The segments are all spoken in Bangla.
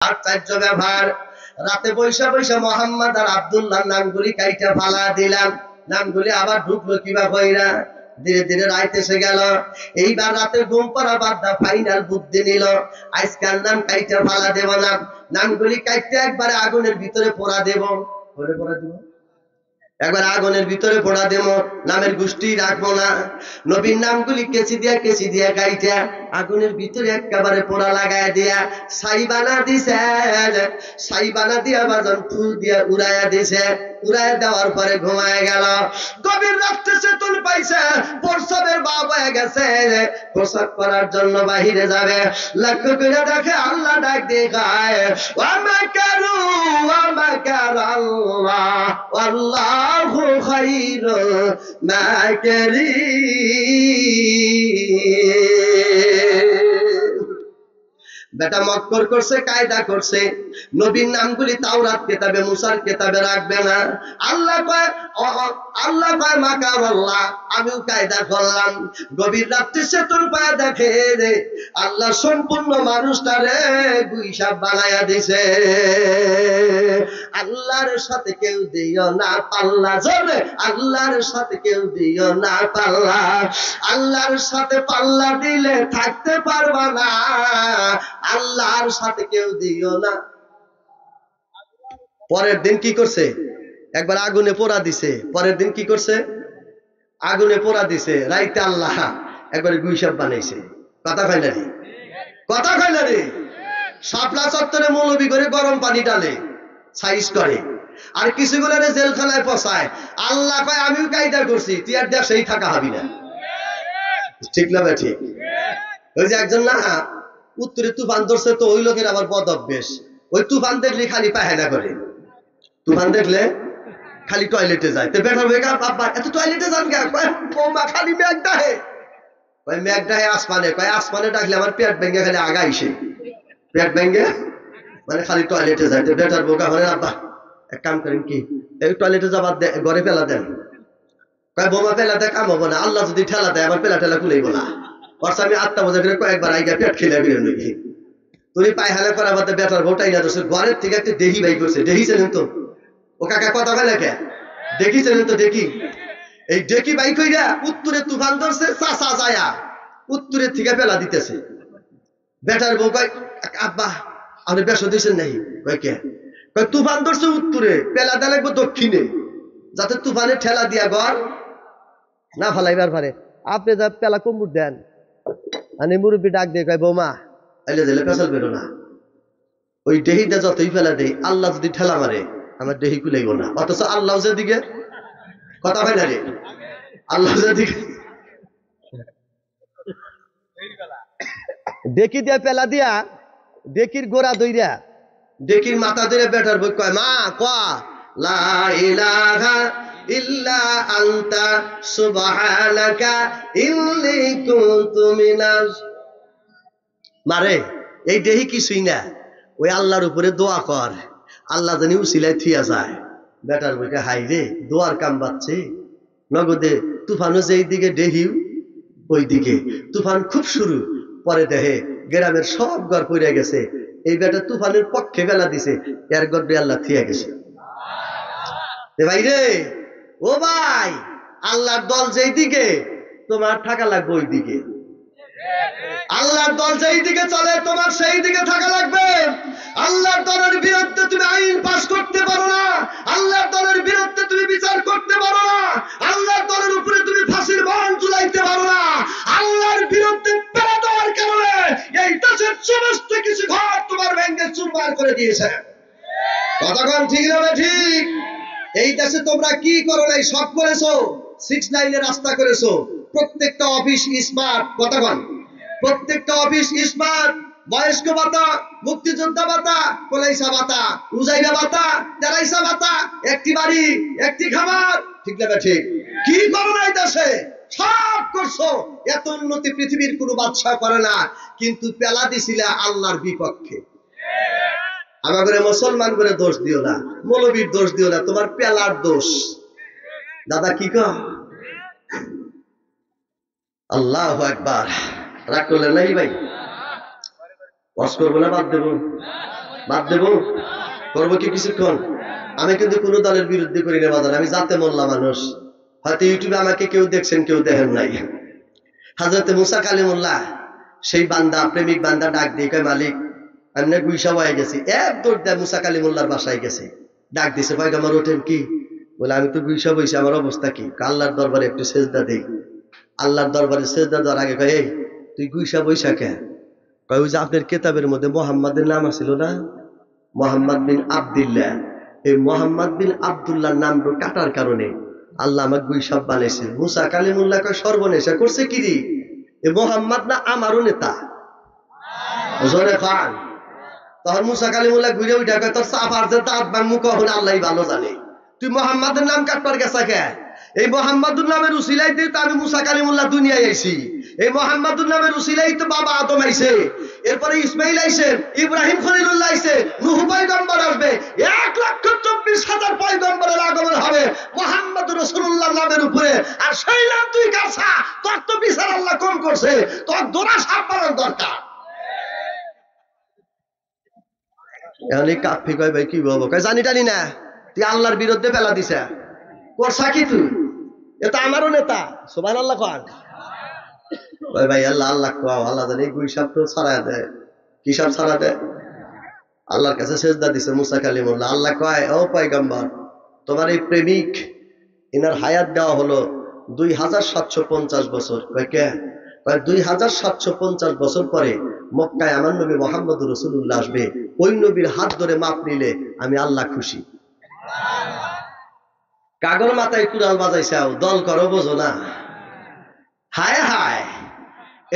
আর চার্য ব্যবহার রাতে বৈশা বৈশা মোহাম্মদ আর আব্দুল্লাহ নামগুলি কাইটা ফালা দিলাম। নামগুলি আবার ঢুকলো কিবা কইরা। ধীরে ধীরে রাত এসে গেল। এইবার রাতে ঘুম পড়া বাদা ফাইনাল বুদ্ধি নিল, আজকাল নাম কাইটা ফালা দেব না, নামগুলি কাইটা একবারে আগুনের ভিতরে পোড়া দেব। পোড়া দিব, একবার আগুনের ভিতরে পোড়া দেব, নামের গোষ্ঠী রাখবো না। নবীর নামগুলি কেচি দিয়া কাইটা আগুনের ভিতরে একেবারে পোড়া লাগায় দিয়া সাইবানা দিছে। সাইবানা দিয়া বাজন ফুল দিয়া উড়াইয়া দিছে। উড়াইয়া দেওয়ার পরে ঘুমায় গেল। গভীর রাত্রে চেতন পাইছে, প্রসাবের বাপ হয়ে গেছে, প্রসাব করার জন্য বাহিরে যাবে। লক্ষ্য করে দেখে আল্লাহ ডাক দিয়ে গায়, ওয়ামাকারু ওয়ামাকার আল্লাহ আল্লাহু খায়রুল মাকিরিন। বেটা মক্কর করছে, কায়দা করছে, নবীর নামগুলি তাওরাত কিতাবে মুসার কিতাবে রাখবে না। আল্লাহ কয় মাকার আল্লাহ, আমিও কায়দা করলাম। গভীর রাত্রে চেতন পায় দেখে রে আল্লাহ সম্পূর্ণ মানুষটারে গুইসাব বানায়া দিছে। আল্লাহর সাথে কেউ দিও না পাল্লা, জোরে আল্লাহর সাথে কেউ দিও না পাল্লা। আল্লাহর সাথে পাল্লা দিলে থাকতে পারবা না, আল্লাহর সাথে কেউ দিও না। পরের দিন কি করছে? একবার আগুনে পোড়া দিছে। পরের দিন কি করছে? আগুনে পোড়া দিছে। রাইতে আল্লাহ একবার গুইসাব বানাইছে। কথা কয় না রে, কথা কয় না রে। শাপলা চত্বরে মৌলবি করে গরম পানি ডালে, সাইজ করে, আর কিছুগুলো জেলখানায় পচায়। আল্লাহ কয় আমিও কায়দা করছি, তুই আর দেশেই থাকা হবি না। ঠিক না ভাই? ঠিক। ওই যে একজন না উত্তরে তুফান ধরছে, তো ওই লোকের আবার বদ অভ্যেস, ওই তুফান দেখলে খালি পায়খানা করে। তুফান দেখলে খালি টয়লেটে যায়। তো বেটার হয়ে গেল, বাবা এত টয়লেটে যান কে? বৌমা খালি মেঘ ডাহে। মেঘ ডাহে আসমানে, আসমানে ডাকলে আমার পেট ভেঙে খালি আগাইছে। পেট ভেঙে মানে খালি টয়লেটে যায়। তো বেটার বোকা হলে আব্বা এক কাম করেন কি, এই টয়লেটে যাবার ঘরে ফেলা দেন। বোমা ফেলা দেয় কাম হবো না, আল্লাহ যদি ঠেলা দেয় আমার পেলা ঠেলা খুলেইব না। অর্থাৎ আমি 8টা বাজে করে কয়েকবার আইগা পেট খেলে বেরোন নাকি তুমি পায়খানা করা বাদে বেটার ভোটাই না দোষের ঘরের থেকে একটা দেহি বাই করছে। দেখিছিলেন তো? ও কাকা কথা বলে কে? দেখিছিলেন তো? দেখি এই ডেকি বাই কইরা উত্তরে তুফান ধরছে, চাচা যায়া উত্তরের থেকে পেলা দিতেছে। বেটার বউ কয় আব্বা আপনি বেশ দিয়েছেন নাই? কয় কে? কয় তুফান ধরছে উত্তরে, পেলা দেয়া লাগবে দক্ষিণে, যাতে তুফানে ঠেলা দিয়া ঘর না ফালাইবার পারে। আপনি যা পেলা কুমুর দেন। মানে মুরব্বী ডাক দিয়ে কয় বৌমা এলে দিলে পেছাল বেরো না, ওই ডেহিটা যতই ফেলা দেয় আল্লাহ যদি ঠেলা মারে আমার ডেহি কুলাইব না। অথচ আল্লাহ যেদিকে, কথা হয় না রে, আল্লাহ যেদিকে ডেকি দিয়া পেলা দিয়া ডেকির গোড়া দইরা ডেকির মাথা ধরে বেটার বই কয় মা কয়া লা ইলাহা ইল্লা আনতা সুবহানাকা ইন্নী কুনতু মিনাজ। মারে এই দেহি কিছুই না, ওই আল্লাহর উপরে দোয়া কর, আল্লাহ জানি উসিলায় থিয়া যায়। বেটার বইটা হাই রে, দোয়ার কাম বাচ্ছে নগদে। তুফানও যেই দিকে দেহিও ওই দিকে। তুফান খুব শুরু, পরে দেহে গ্রামের সব ঘর পড়ে গেছে। এই বেটা তুফানের পক্ষে বেলা দিছে, এর গর্বে আল্লাহ থিয়া গেছে। ভাই রে, ও ভাই, আল্লাহর দল যেই দিকে তোমার থাকা লাগবে ওই দিকে। আল্লাহর দল যেই দিকে চলে তোমার সেই দিকে থাকা লাগবে। আল্লাহর দলের বিরুদ্ধে তুমি আইন পাস করতে পারো না, আল্লাহর দলের বিরুদ্ধে তুমি বিচার করতে পারো না, আল্লাহর দলের উপরে তুমি ফাঁসির বান ঝুলাইতে পারো না। আল্লাহর বিরুদ্ধে পেরা দেওয়ার কারণে এই দেশের সমস্ত কিছু ঘর তোমার ভেঙে চুরমার করে দিয়েছে। কতক্ষণ ঠিক হবে? ঠিক। এই দেশে তোমরা কি করো নাই? সব করেছো। 6 লাইনের রাস্তা করেছো, প্রত্যেকটা অফিস স্মার্ট। কতক্ষণ? প্রত্যেকটা অফিস স্মার্ট। বয়স্ক ভাতা, মুক্তিযোদ্ধা ভাতা, কলাইসা ভাতা, উজাইরা ভাতা, তেরাইসা ভাতা, একটি বাড়ি, একটি খাবার। ঠিক না? ঠিক। কি করো নাই দেশে? সব করছো। এত উন্নতি পৃথিবীর কোনো বাদশা করে না, কিন্তু পেলা দিছিলে আল্লাহর বিপক্ষে। আমাদের মুসলমান করে দোষ দিও না, মৌলবীর দোষ দিও না, তোমার পেলার দোষ। দাদা কি কর? আল্লাহু আকবার। রাগ করলেন নাই ভাই? ওয়াজ করবো না বাদ দেবো? বাদ দেবো? করবো কি কিছুক্ষণ? আমি কিন্তু কোনো দলের বিরুদ্ধে করি না বাজার, আমি জাতে মোল্লা মানুষ। হয়তো ইউটিউবে আমাকে কেউ দেখছেন, কেউ দেখেন নাই। হযরত মুসা কালিমুল্লাহ সেই বান্দা, প্রেমিক বান্দা ডাক দিয়ে কয়, মালিক আমি না গুইসা হয়ে গেছি। এক দৌড় দেয় মুসা কালিমুল্লাহর বাসায় গেছে, ডাক দিছে, পয়গম্বর ওঠেন। কি বলে? আমি তো গুইসা বইছি, আমার অবস্থা কি? আল্লাহর দরবারে একটু সেজদা দেই। আল্লাহর দরবারে সেজদা দেওয়ার আগে কয়, এই তুই গুইসা বইসা কে? কয়, ওই যে আপনার কেতাবের মধ্যে মোহাম্মদের নাম আছিল না, মোহাম্মদ বিন আব্দুল্লাহ, এই মোহাম্মদ বিন আব্দুল্লাহর নাম কাটার কারণে আল্লাহ আমাকে গুইসাব বানাইছে। মুসা কালিমুল্লাহ কয়, সর্বনেশা করছে কি রে? এ মোহাম্মদ না আমারও নেতা। জোরে খান। তখন মুসা কালিমুল্লাহ ঘুরে উঠে কয়, তোর সাফার যে দাঁত ভাঙমু কখন আল্লাহ ভালো জানে। তুই মোহাম্মদের নাম কাটবার গেছা কে? এই মোহাম্মদুর নামের উসিলাই দিয়ে তো আমি মুসা কালিমুল্লাহ দুনিয়ায় আইছি। এই মোহাম্মদুর নামের উসিলাই তো বাবা আদম আইছে, এরপরে ইসমাইল আইছে, ইব্রাহিম খলিলুল্লাহ আইছে, নূহ পয়গম্বর আসবে, 1,24,000 পয়গম্বরের আগমন হবে মুহাম্মদ রাসূলুল্লাহ নামের উপরে। আর সেই নাম তুই কাছা, তোর তো বিচার আল্লাহ কম করছে, তোর দোরা সাপ পালন দরকার। এখন এই কাফি কয়, ভাই কি বলবো? কয়, জানি টানি না, তুই আল্লাহর বিরুদ্ধে ফেলা দিছে। করছা কি তুই? এটা আমারও নেতা। সুবহানাল্লাহ কন। কয়, ভাই আল্লাহ আল্লাহ কও, আল্লাহ জানে গুই সাপ তো ছাড়া দেয়। কি সাপ ছাড়া দেয়? আল্লাহর কাছে সেজদা দিছে মুসা কালিমুল্লাহ। আল্লাহ কয়, ও পয়গম্বর, তোমার এই প্রেমিক এনার হায়াত দেওয়া হলো 2,750 বছর। কয়, কে? কয়, 2,750 বছর পরে মক্কায় আমার নবী মুহাম্মদ রাসূলুল্লাহ আসবে। ওই নবীর হাত ধরে মাপ নিলে আমি আল্লাহ খুশি। কাগর মাথায় কুড়াল বাজাইছাও, দল করো বোঝো না। হায় হায়,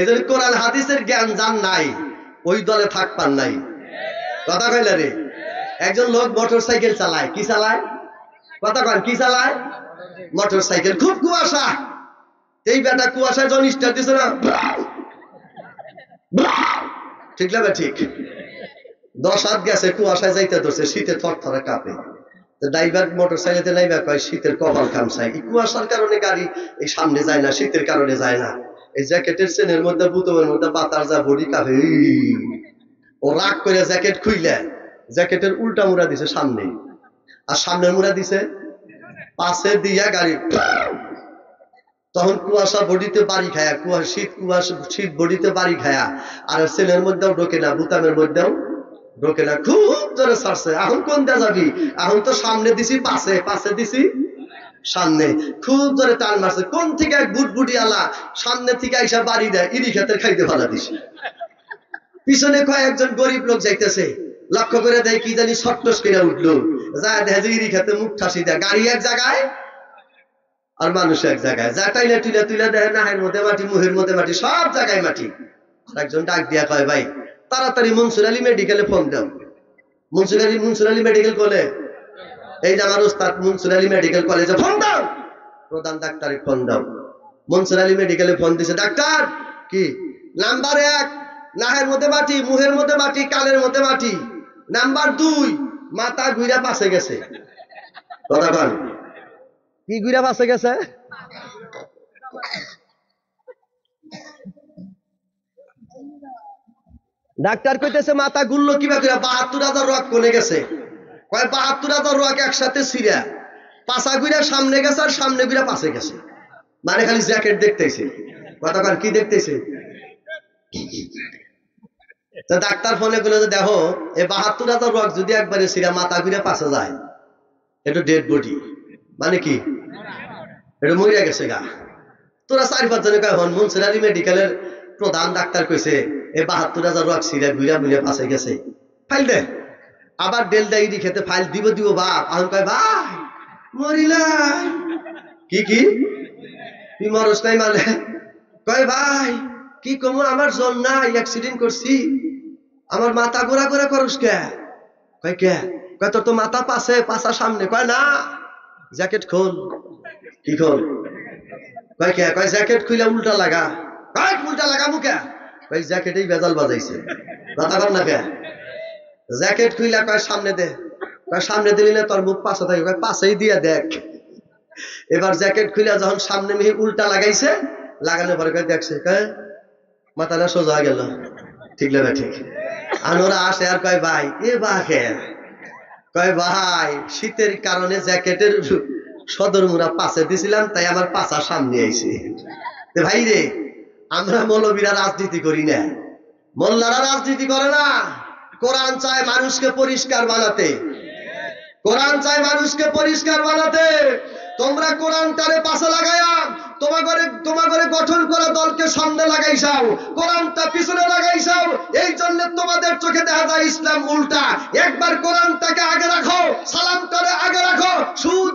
এদের কোরআন হাদিসের জ্ঞান জান নাই, ওই দলে থাকপার নাই। কথা কইলে রে, একজন লোক মোটর সাইকেল চালায়। কি চালায়? কথা কন, কি চালায়? Motor cycle. খুব কুয়াশা, এই বেটা কুয়াশায় যখন স্টার্ট দিছে না, ঠিক লাগবে? ঠিক 10 হাত গেছে, কুয়াশায় যাইতে ধরছে, শীতে থরথরে কাঁপে। ড্রাইভার মোটর সাইকেলে নাইবা কয়, শীতের কপাল খামসাই। এই কুয়াশার কারণে গাড়ি এই সামনে যায় না, শীতের কারণে যায় না। এই জ্যাকেটের চেনের মধ্যে, বুতমের মধ্যে বাতাস যা বডি কাঁপে। ও রাগ করে জ্যাকেট খুইলে জ্যাকেটের উল্টা মুড়া দিছে সামনে, আর সামনের মুড়া দিছে পাশে দিয়া গাড়ি। তখন কুয়াশা বডিতে বাড়ি খায়া, কুয়াশা শীত বডিতে বাড়ি খায়া, আর চেনের মধ্যেও ঢোকে না, বুতামের মধ্যেও ঢোকে না। খুব জোরে ছাড়ছে। এখন কোন দিয়ে যাবি? এখন তো সামনে দিছি, পাশে দিছি সামনে। খুব জোরে টান মারছে। কোন থেকে এক বুটবুটি আলা সামনে থেকে আইসা বাড়ি দেয়, ইরি খেতের খাইতে ভালা দিস। পিছনে কয়েকজন গরিব লোক যাইতেছে, লক্ষ্য করে দেয়, কি জানি ছট্টস করে উঠলো, যা দেখে যে ইরি খেতে মুখ ঠাসি দেয়। গাড়ি এক জায়গায় আর মানুষ এক জায়গায়, যা টাইলে তুলে দেয়, নাহের মধ্যে মাটি, মুহের মধ্যে মাটি, সব জায়গায় মাটি। একজন ডাক দিয়া কয়, ভাই তাড়াতাড়ি মনসুর আলী মেডিকেলে ফোন দাও। মনসুর আলী মেডিকেল কলে, এই যে আমার ওস্তাদ মনসুর আলী মেডিকেল কলেজে ফোন দাও, প্রধান ডাক্তারে ফোন দাও। মনসুর আলী মেডিকেলে ফোন দিছে। ডাক্তার, কি? নাম্বার 1, নাহের মধ্যে মাটি, মুহের মধ্যে মাটি, কানের মধ্যে মাটি। নাম্বার 2, মাথা ঘুরা পাশে গেছে। কথা বল, কি ঘুরা পাশে গেছে? ডাক্তার কইতেছে, মাথা গুললো কিবা করে? 72,000 রক কোনে গেছে? কয় 72,000 রক একসাথে ছিঁড়া পাশা ঘুরা সামনে গেছে, আর সামনে ঘুরা পাশে গেছে। মানে খালি জ্যাকেট দেখতেছে। কথা কন, কি দেখতেছে? তো ডাক্তার ফোনে বলে যে, দেখো এই 72,000 রক যদি একবারে ছিঁড়া মাথা ঘুরে পাশে যায়, এটা ডেড বডি। মানে কি? এটা মরে গেছে গা। তোরা 4-5 জনে কয়, হন মনসুর আলী মেডিকেলের প্রধান ডাক্তার কইছে এই 72,000 রক ছিঁড়া ঘুরা মুড়ে পাশে গেছে। ফাইল দে। আবার ডেল ডাইরি খেতে ফাইল দিব বাপ। এখন কয়, ভাই মরিলাই। কি তুই মরস নাই মানে? কয়, ভাই কি কমু, আমার জন নাই, অ্যাক্সিডেন্ট করছি। আমার মাথা ঘোরা ঘোরা করস কে? কয়, কে? কয়, তোর তো মাথা পাশে, পাশা সামনে। কয়, না, জ্যাকেট খোল। কি খোল? কয়, কে? কয়, জ্যাকেট খুলে উল্টা লাগা। কয়, উল্টা লাগা মুখে? কয়, জ্যাকেটেই বেজাল বাজাইছে। কথা বল না কে? জ্যাকেট খুইলা কয়, সামনে দে। কয়, সামনে দিলি না, তোর মুখ পাশে থাকে। কয়, পাশেই দিয়া দেখ। এবার জ্যাকেট খুইলা যখন সামনে মিহি উল্টা লাগাইছে, লাগানোর পরে কয়, দেখছে, কয় মাথা না সোজা গেল। ঠিক লাগে? ঠিক। আর ওরা আসে আর কয় ভাই এ বাঘের কয় ভাই শীতের কারণে জ্যাকেটের সদর মুড়া পাশে দিছিলাম তাই আমার পাশা সামনে আইছে ভাই রে আমরা মৌলবীরা রাজনীতি করি না মোল্লারা রাজনীতি করে না কোরআন চায় মানুষকে পরিষ্কার বানাতে কোরআন চায় মানুষকে পরিষ্কার বানাতে তোমরা কোরআনটারে পাশে লাগায়া তোমাগরে গঠন করা দলকে সামনে লাগাইছাও কোরআনটা পিছনে লাগাইছাও এই জন্য তোমাদের চোখে দেখা যায় ইসলাম উল্টা একবার কোরআনটাকে আগে রাখো সালামটারে আগে রাখো সুদ